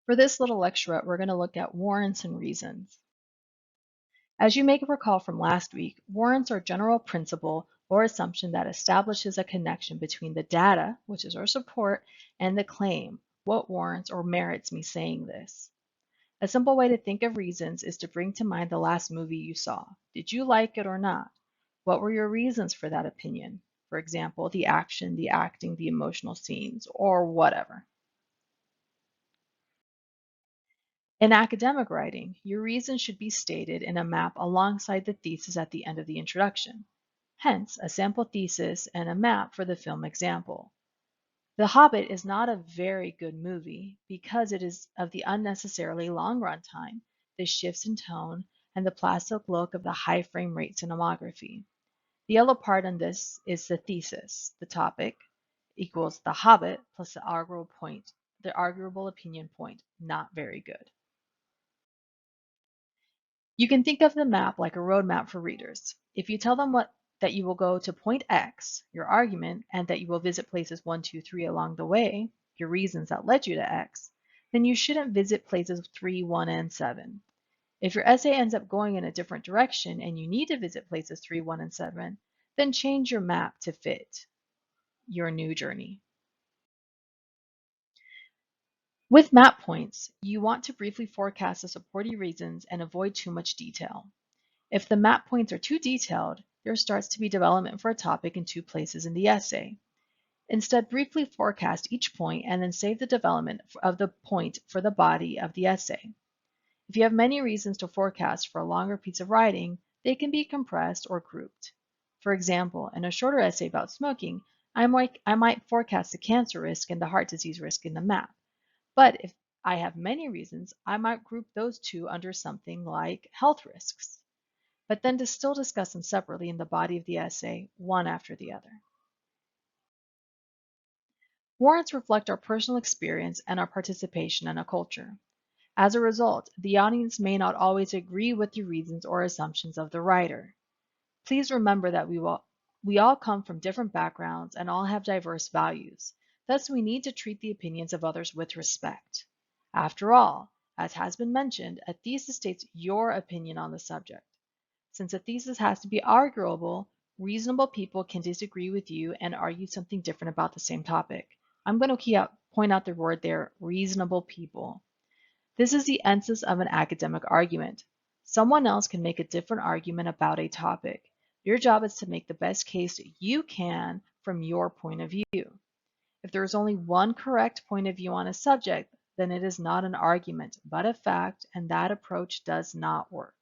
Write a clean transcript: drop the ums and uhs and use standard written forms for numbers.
For this little lecturette, we're going to look at warrants and reasons. As you may recall from last week, warrants are a general principle or assumption that establishes a connection between the data, which is our support, and the claim. What warrants or merits me saying this? A simple way to think of reasons is to bring to mind the last movie you saw. Did you like it or not? What were your reasons for that opinion? For example, the action, the acting, the emotional scenes, or whatever. In academic writing, your reasons should be stated in a map alongside the thesis at the end of the introduction. Hence, a sample thesis and a map for the film example. The Hobbit is not a very good movie because it is of the unnecessarily long runtime, the shifts in tone, and the plastic look of the high frame rate cinematography. The yellow part on this is the thesis. The topic equals The Hobbit plus the arguable opinion point, not very good. You can think of the map like a roadmap for readers. If you tell them that you will go to point X, your argument, and that you will visit places 1, 2, 3 along the way, your reasons that led you to X, then you shouldn't visit places 3, 1, and 7. If your essay ends up going in a different direction and you need to visit places 3, 1, and 7, then change your map to fit your new journey. With map points, you want to briefly forecast the supporting reasons and avoid too much detail. If the map points are too detailed, there starts to be development for a topic in two places in the essay. Instead, briefly forecast each point and then save the development of the point for the body of the essay. If you have many reasons to forecast for a longer piece of writing, they can be compressed or grouped. For example, in a shorter essay about smoking, I might forecast the cancer risk and the heart disease risk in the map. But if I have many reasons, I might group those two under something like health risks, but then to still discuss them separately in the body of the essay, one after the other. Warrants reflect our personal experience and our participation in a culture. As a result, the audience may not always agree with the reasons or assumptions of the writer. Please remember that we all come from different backgrounds and all have diverse values. Thus, we need to treat the opinions of others with respect. After all, as has been mentioned, a thesis states your opinion on the subject. Since a thesis has to be arguable, reasonable people can disagree with you and argue something different about the same topic. I'm going to point out the word there, reasonable people. This is the essence of an academic argument. Someone else can make a different argument about a topic. Your job is to make the best case you can from your point of view. If there is only one correct point of view on a subject, then it is not an argument, but a fact, and that approach does not work.